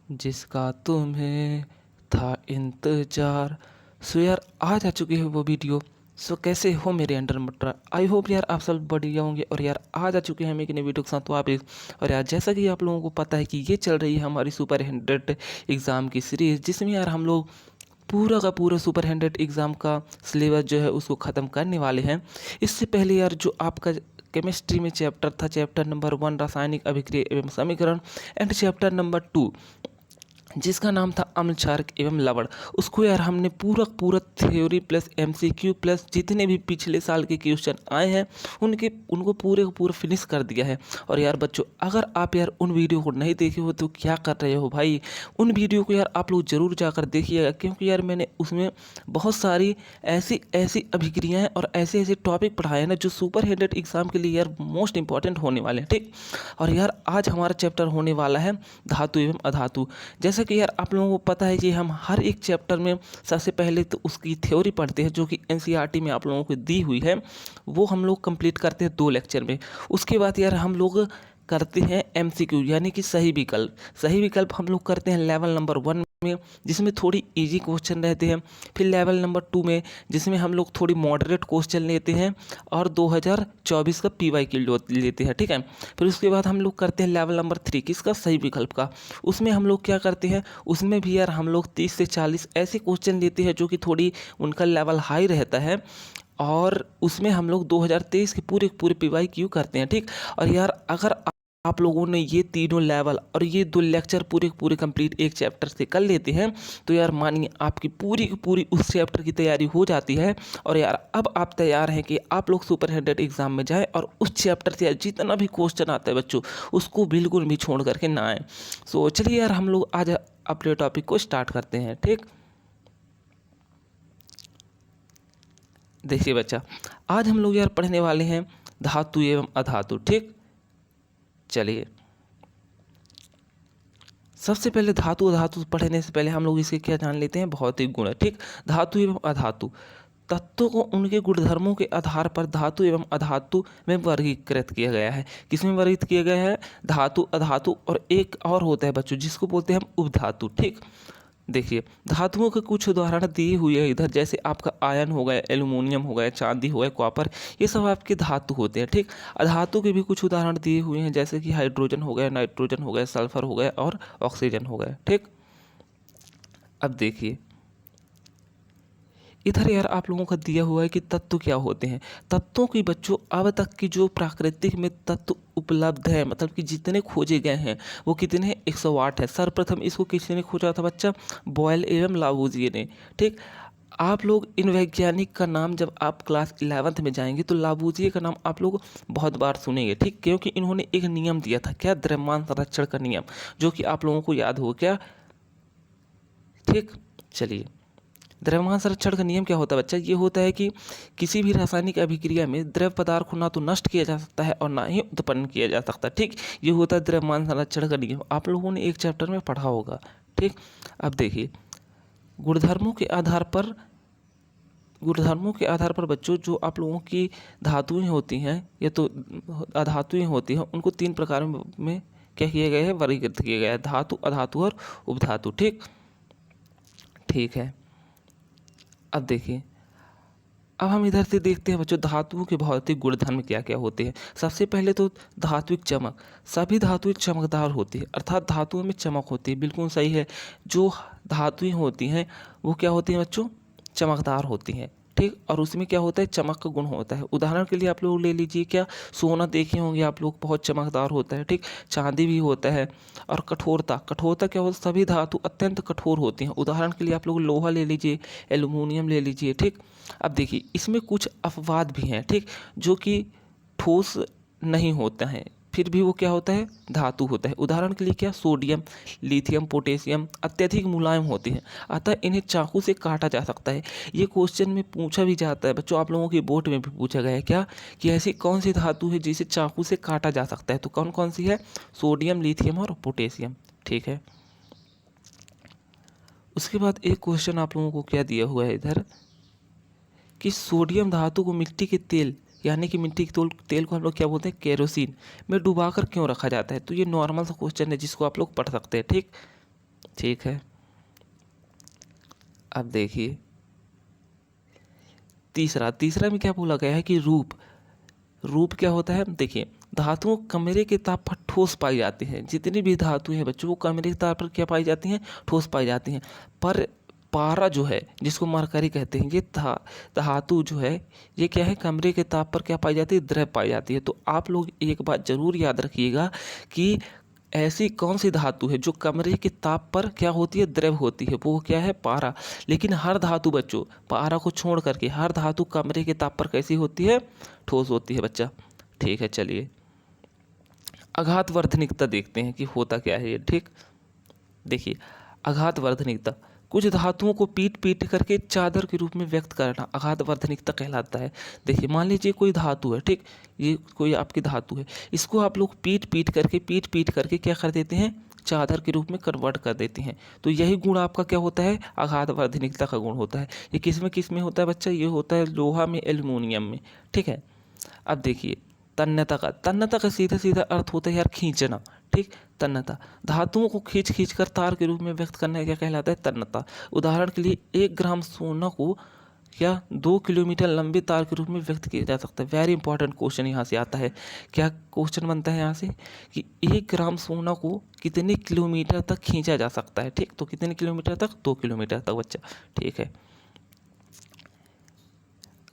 जिसका तुम्हें था इंतजार। सो यार आज आ चुकी है वो वीडियो। सो कैसे हो मेरे अंडर मटर, आई होप यार आप सब बढ़िया होंगे। और यार आज आ चुके हैं हम एक नई वीडियो के साथ वापस। और यार जैसा कि आप लोगों को पता है कि ये चल रही है हमारी सुपर 100 एग्ज़ाम की सीरीज़, जिसमें यार हम लोग पूरा का पूरा सुपर 100 एग्ज़ाम का सिलेबस जो है उसको ख़त्म करने वाले हैं। इससे पहले यार जो आपका केमिस्ट्री में चैप्टर था, चैप्टर नंबर 1 रासायनिक अभिक्रिया एवं समीकरण, एंड चैप्टर नंबर 2 जिसका नाम था अम्ल क्षारक एवं लवण, उसको यार हमने पूरा पूरा थ्योरी प्लस एमसीक्यू प्लस जितने भी पिछले साल के क्वेश्चन आए हैं उनको पूरे को पूरा फिनिश कर दिया है। और यार बच्चों, अगर आप यार उन वीडियो को नहीं देखे हो तो क्या कर रहे हो भाई, उन वीडियो को यार आप लोग ज़रूर जाकर देखिएगा, क्योंकि यार मैंने उसमें बहुत सारी ऐसी ऐसी अभिक्रियाएँ और ऐसे ऐसे टॉपिक पढ़ाए हैं ना जो सुपर 100 एग्ज़ाम के लिए यार मोस्ट इंपॉर्टेंट होने वाले हैं। ठीक, और यार आज हमारा चैप्टर होने वाला है धातु एवं अधातु। जैसा कि यार आप लोगों को पता है कि हम हर एक चैप्टर में सबसे पहले तो उसकी थ्योरी पढ़ते हैं जो कि एनसीईआरटी में आप लोगों को दी हुई है, वो हम लोग कंप्लीट करते हैं 2 लेक्चर में। उसके बाद यार हम लोग करते हैं एमसीक्यू यानी कि सही विकल्प। सही विकल्प हम लोग करते हैं लेवल नंबर 1 में, जिसमें थोड़ी इजी क्वेश्चन रहते हैं। फिर लेवल नंबर 2 में जिसमें हम लोग थोड़ी मॉडरेट क्वेश्चन लेते हैं और 2024 का पीवाईक्यू लेते हैं। ठीक है, फिर उसके बाद हम लोग करते हैं लेवल नंबर 3 किसका, सही विकल्प का। उसमें हम लोग क्या करते हैं, उसमें भी यार हम लोग 30 से 40 ऐसे क्वेश्चन लेते हैं जो कि थोड़ी उनका लेवल हाई रहता है, और उसमें हम लोग 2023 के पूरे पूरे पीवाईक्यू करते हैं। ठीक, और यार अगर आप लोगों ने ये तीनों लेवल और ये 2 लेक्चर पूरे पूरे कंप्लीट एक चैप्टर से कर लेते हैं तो यार मानिए आपकी पूरी की पूरी उस चैप्टर की तैयारी हो जाती है। और यार अब आप तैयार हैं कि आप लोग सुपर 100 एग्ज़ाम में जाएं और उस चैप्टर से यार जितना भी क्वेश्चन आता है बच्चों, उसको बिल्कुल भी छोड़ करके ना आए। सो चलिए यार हम लोग आज अपने टॉपिक को स्टार्ट करते हैं। ठीक, देखिए बच्चा, आज हम लोग यार पढ़ने वाले हैं धातु एवं अधातु। ठीक, चलिए सबसे पहले धातु अधातु पढ़ने से पहले हम लोग इसके क्या जान लेते हैं, भौतिक गुण। ठीक, धातु एवं अधातु तत्वों को उनके गुणधर्मों के आधार पर धातु एवं अधातु में वर्गीकृत किया गया है। किसमें वर्गीकृत किया गया है, धातु अधातु, और एक और होता है बच्चों जिसको बोलते हैं हम उपधातु। ठीक, देखिए धातुओं के कुछ उदाहरण दिए हुए हैं इधर, जैसे आपका आयन हो गया, एल्युमिनियम हो गया, चांदी हो गया, कॉपर, ये सब आपके धातु होते हैं। ठीक, अधातु के भी कुछ उदाहरण दिए हुए हैं, जैसे कि हाइड्रोजन हो गया, नाइट्रोजन हो गया, सल्फर हो गया और ऑक्सीजन हो गया। ठीक, अब देखिए इधर यार आप लोगों का दिया हुआ है कि तत्व क्या होते हैं। तत्वों की बच्चों अब तक की जो प्राकृतिक में तत्व उपलब्ध है, मतलब कि जितने खोजे गए हैं वो कितने हैं, 108 है। सर्वप्रथम इसको किसने खोजा था बच्चा, बॉयल एवं लावोजिए ने। ठीक, आप लोग इन वैज्ञानिक का नाम जब आप क्लास 11th में जाएंगे तो लावोजिए का नाम आप लोग बहुत बार सुनेंगे। ठीक, क्योंकि इन्होंने एक नियम दिया था, क्या, द्रव्यमान संरक्षण का नियम, जो कि आप लोगों को याद हो क्या। ठीक, चलिए द्रव्यमान संरक्षण का नियम क्या होता है बच्चा, ये होता है कि किसी भी रासायनिक अभिक्रिया में द्रव पदार्थ को ना तो नष्ट किया जा सकता है और ना ही उत्पन्न किया जा सकता। ठीक, ये होता है द्रव्यमान संरक्षण का नियम, आप लोगों ने एक चैप्टर में पढ़ा होगा। ठीक, अब देखिए गुणधर्मों के आधार पर, गुणधर्मों के आधार पर बच्चों जो आप लोगों की धातुएं होती हैं, ये तो अधातुएं होती हैं, उनको 3 प्रकार में क्या किया गया है, वर्गीकृत किया गया है, धातु अधातु और उपधातु। ठीक, ठीक है, अब देखिए अब हम इधर से देखते हैं बच्चों धातुओं के भौतिक गुणधर्म क्या क्या होते हैं। सबसे पहले तो धात्विक चमक, सभी धातुएं चमकदार होती है, अर्थात धातुओं में चमक होती है, बिल्कुल सही है। जो धातुएं होती हैं वो क्या होती हैं बच्चों, चमकदार होती हैं। ठीक, और उसमें क्या होता है, चमक का गुण होता है। उदाहरण के लिए आप लोग ले लीजिए, क्या सोना देखे होंगे आप लोग, बहुत चमकदार होता है। ठीक, चांदी भी होता है। और कठोरता, कठोरता क्या होता है, सभी धातु अत्यंत कठोर होती हैं। उदाहरण के लिए आप लोग लोहा ले लीजिए, एल्युमिनियम ले लीजिए। ठीक, अब देखिए इसमें कुछ अपवाद भी हैं। ठीक, जो कि ठोस नहीं होता है, फिर भी वो क्या होता है, धातु होता है। उदाहरण के लिए क्या, सोडियम, लिथियम, पोटेशियम अत्यधिक मुलायम होते हैं, अतः इन्हें चाकू से काटा जा सकता है। ये क्वेश्चन में पूछा भी जाता है बच्चों, आप लोगों के बोर्ड में भी पूछा गया है क्या, कि ऐसी कौन सी धातु है जिसे चाकू से काटा जा सकता है, तो कौन कौन सी है, सोडियम, लिथियम और पोटेशियम। ठीक है, उसके बाद एक क्वेश्चन आप लोगों को क्या दिया हुआ है इधर, कि सोडियम धातु को मिट्टी के तेल यानी कि मिट्टी के तेल को हम लोग क्या बोलते हैं, केरोसिन में डुबाकर क्यों रखा जाता है। तो ये नॉर्मल सा क्वेश्चन है जिसको आप लोग पढ़ सकते हैं। ठीक, ठीक है। अब देखिए तीसरा में क्या बोला गया है कि रूप क्या होता है। देखिए धातुओं कमरे के ताप पर ठोस पाई जाती हैं। जितनी भी धातु है बच्चों, वो कमरे के ताप पर क्या पाई जाती हैं, ठोस पाई जाती हैं। पर पारा जो है, जिसको मरकरी कहते हैं, ये धातु जो है ये क्या है, कमरे के ताप पर क्या पाई जाती है, द्रव पाई जाती है। तो आप लोग एक बात जरूर याद रखिएगा कि ऐसी कौन सी धातु है जो कमरे के ताप पर क्या होती है, द्रव होती है, वो क्या है, पारा। लेकिन हर धातु बच्चों, पारा को छोड़ करके हर धातु कमरे के ताप पर कैसी होती है, ठोस होती है बच्चा। ठीक है, चलिए आघात वर्धनिकता देखते हैं कि होता क्या है ये। ठीक, देखिए आघात वर्धनिकता, कुछ धातुओं को पीट पीट करके चादर के रूप में व्यक्त करना आघात वर्धनिकता कहलाता है। देखिए मान लीजिए कोई धातु है, ठीक, ये कोई आपकी धातु है, इसको आप लोग पीट पीट करके क्या कर देते हैं, चादर के रूप में कन्वर्ट कर देते हैं। तो यही गुण आपका क्या होता है, आघात वर्धनिकता का गुण होता है। ये किस में होता है बच्चा, ये होता है लोहा में, एल्युमिनियम में। ठीक है, अब देखिए तन्यता का सीधा सीधा अर्थ होता है यार खींचना। ठीक, तन्यता, धातुओं को खींच खींच कर तार के रूप में व्यक्त करना क्या कहलाता है, तन्यता। उदाहरण के लिए 1 ग्राम सोना को क्या 2 किलोमीटर लंबे तार के रूप में व्यक्त किया जा सकता है। वेरी इंपॉर्टेंट क्वेश्चन यहाँ से आता है। क्या क्वेश्चन बनता है यहाँ से कि 1 ग्राम सोना को कितने किलोमीटर तक खींचा जा सकता है। ठीक, तो कितने किलोमीटर तक, 2 किलोमीटर तक बच्चा। ठीक है,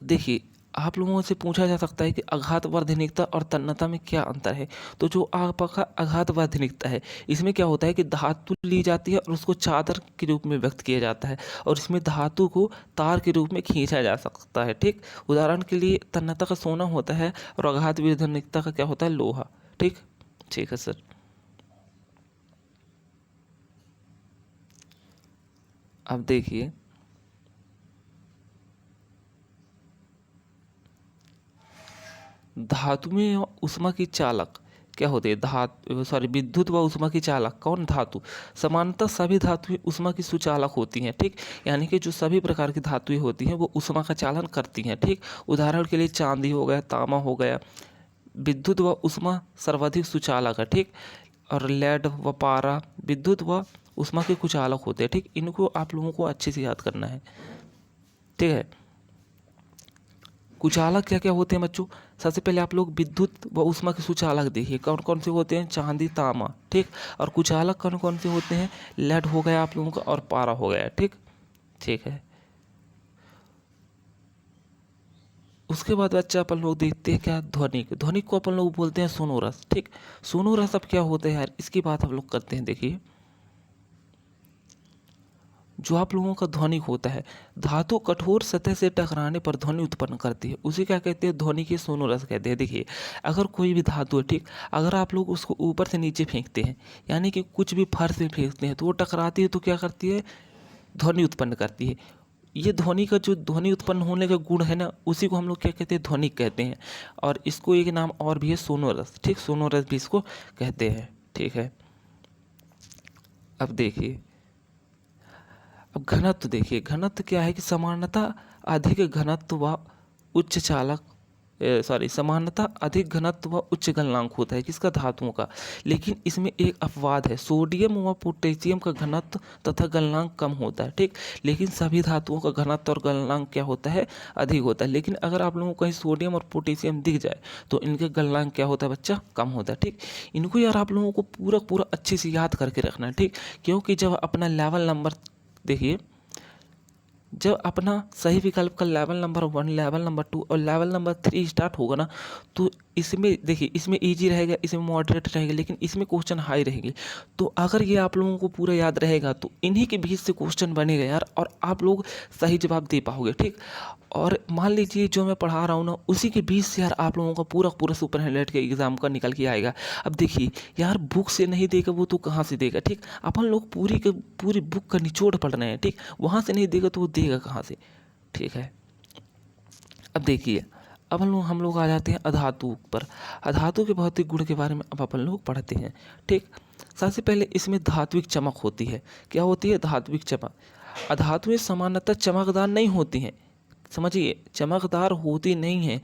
देखिए आप लोगों से पूछा जा सकता है कि आघात वर्धनिकता और तन्यता में क्या अंतर है। तो जो आपका आघात वर्धनिकता है, इसमें क्या होता है कि धातु ली जाती है और उसको चादर के रूप में व्यक्त किया जाता है, और इसमें धातु को तार के रूप में खींचा जा सकता है। ठीक, उदाहरण के लिए तन्यता का सोना होता है और आघात वर्धनिकता का क्या होता है, लोहा। ठीक, ठीक है सर। अब देखिए धातु में ऊष्मा की चालक क्या होते हैं, विद्युत व ऊष्मा की चालक कौन, धातु। सामान्यतः सभी धातुएं ऊष्मा की सुचालक होती हैं। ठीक, यानी कि जो सभी प्रकार की धातुएं होती हैं वो ऊष्मा का चालन करती हैं। ठीक, उदाहरण के लिए चांदी हो गया, तांबा हो गया, विद्युत व ऊष्मा सर्वाधिक सुचालक है। ठीक, और लेड व पारा विद्युत व ऊष्मा के कुचालक होते हैं। ठीक, इनको आप लोगों को अच्छे से याद करना है। ठीक है, कुचालक क्या क्या होते हैं बच्चों, सबसे पहले आप लोग विद्युत व ऊष्मा के सुचालक देखिए कौन कौन से होते हैं, चांदी, तांबा। ठीक, और कुचालक कौन कौन से होते हैं, लेड हो गया आप लोगों का और पारा हो गया। ठीक, ठीक है। उसके बाद बच्चा अपन लोग देखते हैं क्या, ध्वनिक को अपन लोग बोलते हैं सोनोरस। ठीक, सोनोरस अब क्या होता है यार, इसकी बात हम लोग करते हैं। देखिए जो आप लोगों का ध्वनिक होता है, धातु कठोर सतह से टकराने पर ध्वनि उत्पन्न करती है, उसे क्या कहते हैं, ध्वनि के सोनोरस कहते हैं। देखिए अगर कोई भी धातु है, ठीक, अगर आप लोग उसको ऊपर से नीचे फेंकते हैं, यानी कि कुछ भी फर्श से फेंकते हैं, तो वो टकराती है तो क्या करती है, ध्वनि उत्पन्न करती है। ये ध्वनि का जो ध्वनि उत्पन्न होने का गुण है ना, उसी को हम लोग क्या कहते हैं, ध्वनिक कहते हैं। और इसको एक नाम और भी है, सोनोरस। ठीक, सोनोरस भी इसको कहते हैं। ठीक है, अब देखिए अब घनत्व देखिए, घनत्व क्या है कि समानता अधिक घनत्व व उच्च चालक समानता अधिक घनत्व व उच्च गलनांक होता है किसका, धातुओं का। लेकिन इसमें एक अपवाद है, सोडियम व पोटेशियम का घनत्व तथा गलनांक कम होता है। ठीक, लेकिन सभी धातुओं का घनत्व और गलनांक क्या होता है, अधिक होता है। लेकिन अगर आप लोगों को कहीं सोडियम और पोटेशियम दिख जाए तो इनके गलनांक क्या होता है बच्चा, कम होता है। ठीक, इनको यार आप लोगों को पूरा पूरा अच्छे से याद करके रखना है। ठीक, क्योंकि जब अपना लेवल नंबर देखिए, जब अपना सही विकल्प का लेवल नंबर 1, लेवल नंबर 2 और लेवल नंबर 3 स्टार्ट होगा ना, तो इसमें देखिए, इसमें इजी रहेगा, इसमें मॉडरेट रहेगा, लेकिन इसमें क्वेश्चन हाई रहेंगे। तो अगर ये आप लोगों को पूरा याद रहेगा तो इन्हीं के बीच से क्वेश्चन बनेगा यार, और आप लोग सही जवाब दे पाओगे। ठीक, और मान लीजिए जो मैं पढ़ा रहा हूँ ना, उसी के बीच से यार आप लोगों का पूरा पूरा सुपर हाइलाइट के एग्जाम का निकल के आएगा। अब देखिए यार, बुक से नहीं देगा वो तो कहाँ से देगा। ठीक, अपन लोग पूरी बुक का निचोड़ पढ़ रहे हैं। ठीक, वहाँ से नहीं देगा तो वो देगा कहाँ से। ठीक है, अब देखिए अब हम लोग आ जाते हैं अधातु पर। अधातु के भौतिक गुण के बारे में अब अपन लोग पढ़ते हैं। ठीक, सबसे पहले इसमें धात्विक चमक होती है। क्या होती है, धात्विक चमक। अधातुएं सामान्यतः चमकदार नहीं होती हैं, समझिए, चमकदार होती नहीं है,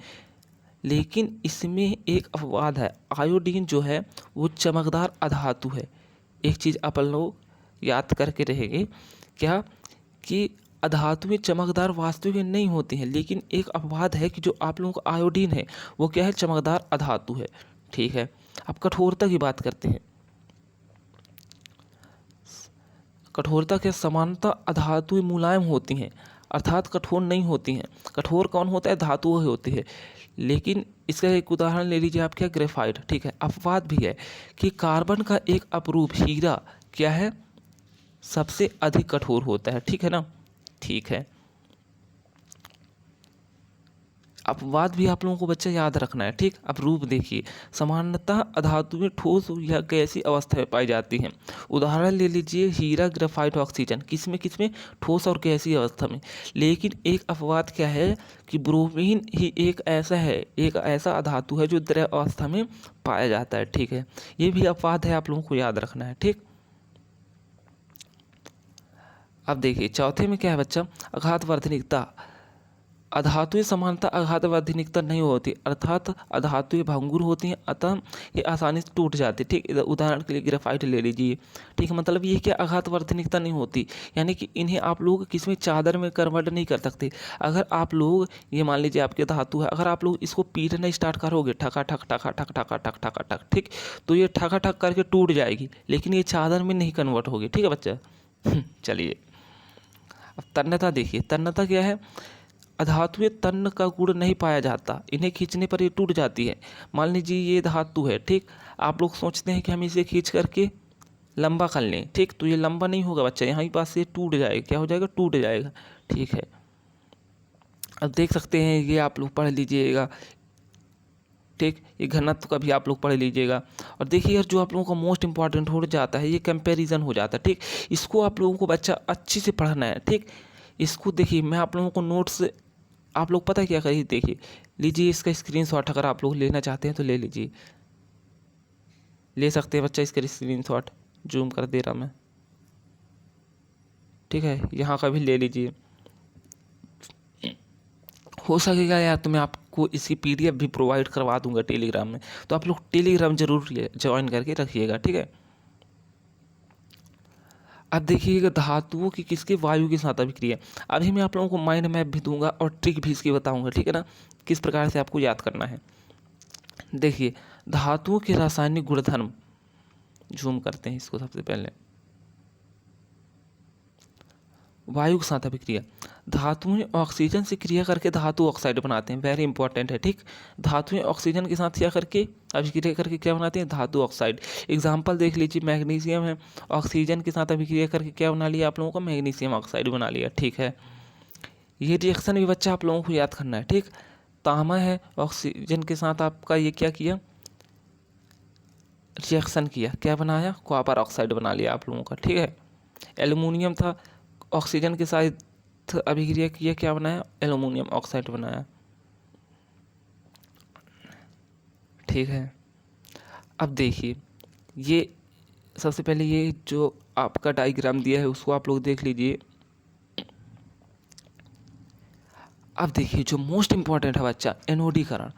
लेकिन इसमें एक अपवाद है। आयोडीन जो है वो चमकदार अधातु है। एक चीज़ अपन लोग याद करके रहेंगे क्या कि अधातुएं चमकदार वास्तविक नहीं होती हैं, लेकिन एक अपवाद है कि जो आप लोगों का आयोडीन है वो क्या है, चमकदार अधातु है। ठीक है, अब कठोरता की बात करते हैं। कठोरता के समानता अधातुएं मुलायम होती हैं अर्थात कठोर नहीं होती हैं। कठोर कौन होता है, धातु ही होती है। लेकिन इसका एक उदाहरण ले लीजिए आप, क्या, ग्रेफाइट। ठीक है, अपवाद भी है कि कार्बन का एक अपरूप हीरा क्या है, सबसे अधिक कठोर होता है। ठीक है ना, ठीक है। अपवाद भी आप लोगों को बच्चा याद रखना है। ठीक, अब रूप देखिए, सामान्यतः अधातुएं ठोस या गैसीय अवस्था में पाई जाती हैं। उदाहरण ले लीजिए हीरा, ग्रेफाइट, ऑक्सीजन, किसमें ठोस और गैसीय अवस्था में। लेकिन एक अपवाद क्या है कि ब्रोमीन ही एक ऐसा अधातु है जो द्रव अवस्था में पाया जाता है। ठीक है, ये भी अपवाद है, आप लोगों को याद रखना है। ठीक, अब देखिए चौथे में क्या है बच्चा, आघातवर्धनिकता। अधातुएं समानता आघातवर्धनिकता नहीं होती, अर्थात अधातुएं भंगुर होती हैं, अतः ये आसानी से टूट जाती है। ठीक, उदाहरण के लिए ग्रेफाइट ले लीजिए। ठीक, मतलब ये क्या, आघातवर्धनिकता नहीं होती, यानी कि इन्हें आप लोग किसमें, चादर में कन्वर्ट नहीं कर सकते। अगर आप लोग ये मान लीजिए आपके धातु है, अगर आप लोग इसको पीटना स्टार्ट करोगे, ठका ठक ठका ठक ठका ठक ठका ठक, ठीक, तो ये ठका ठक करके टूट जाएगी, लेकिन ये चादर में नहीं कन्वर्ट होगी। ठीक है बच्चा। चलिए, अब तन्यता देखिए। तन्यता क्या है, अधातुएं तन्न का गुण नहीं पाया जाता, इन्हें खींचने पर ये टूट जाती है। मान लीजिए ये धातु है, ठीक, आप लोग सोचते हैं कि हम इसे खींच करके लंबा कर लें, ठीक, तो ये लंबा नहीं होगा बच्चा, यहाँ पास से टूट जाएगा। क्या हो जाएगा, टूट जाएगा। ठीक है, अब देख सकते हैं, ये आप लोग पढ़ लीजिएगा। ठीक, ये घनत्व का भी आप लोग पढ़ लीजिएगा। और देखिए यार, जो आप लोगों का मोस्ट इंपॉर्टेंट हो जाता है, ये कंपैरिजन हो जाता है। ठीक, इसको आप लोगों को बच्चा अच्छे से पढ़ना है। ठीक, इसको देखिए, मैं आप लोगों को नोट्स, आप लोग पता है क्या करिए, देखिए लीजिए इसका स्क्रीनशॉट, अगर आप लोग लेना चाहते हैं तो ले लीजिए, ले सकते हैं बच्चा इसका स्क्रीनशॉट, जूम कर दे रहा मैं। ठीक है, यहाँ का भी ले लीजिए। हो सकेगा यार तो मैं आपको इसकी पीडीएफ भी प्रोवाइड करवा दूंगा टेलीग्राम में, तो आप लोग टेलीग्राम जरूर ज्वाइन करके रखिएगा। ठीक है, अब देखिएगा धातुओं की किसके, वायु के साथ अभिक्रिया। अभी मैं आप लोगों को माइंड मैप भी दूंगा और ट्रिक भी इसकी बताऊंगा। ठीक है ना, किस प्रकार से आपको याद करना है। देखिए, धातुओं के रासायनिक गुणधर्म, जूम करते हैं इसको सबसे पहले। वायु के साथ अभिक्रिया, धातुएं ऑक्सीजन से क्रिया करके धातु ऑक्साइड बनाते हैं, वेरी इंपॉर्टेंट है। ठीक, धातुएं ऑक्सीजन के साथ क्रिया करके, अभिक्रिया करके क्या बनाते हैं, धातु ऑक्साइड। एग्जाम्पल देख लीजिए, मैग्नीशियम है, ऑक्सीजन के साथ अभिक्रिया करके क्या बना लिया आप लोगों को, मैग्नीशियम ऑक्साइड बना लिया। ठीक है, ये रिएक्शन भी बच्चा आप लोगों को याद करना है। ठीक, तांबा है, ऑक्सीजन के साथ आपका ये क्या किया, रिएक्शन किया, क्या बनाया, कॉपर ऑक्साइड बना लिया आप लोगों का। ठीक है, एल्युमिनियम था, ऑक्सीजन के साथ अभिक्रिया किया, क्या बनाया, एल्युमिनियम ऑक्साइड बनाया। ठीक है, अब देखिए, ये सबसे पहले ये जो आपका डायग्राम दिया है उसको आप लोग देख लीजिए। अब देखिए, जो मोस्ट इंपॉर्टेंट है बच्चा, एनोडीकरण।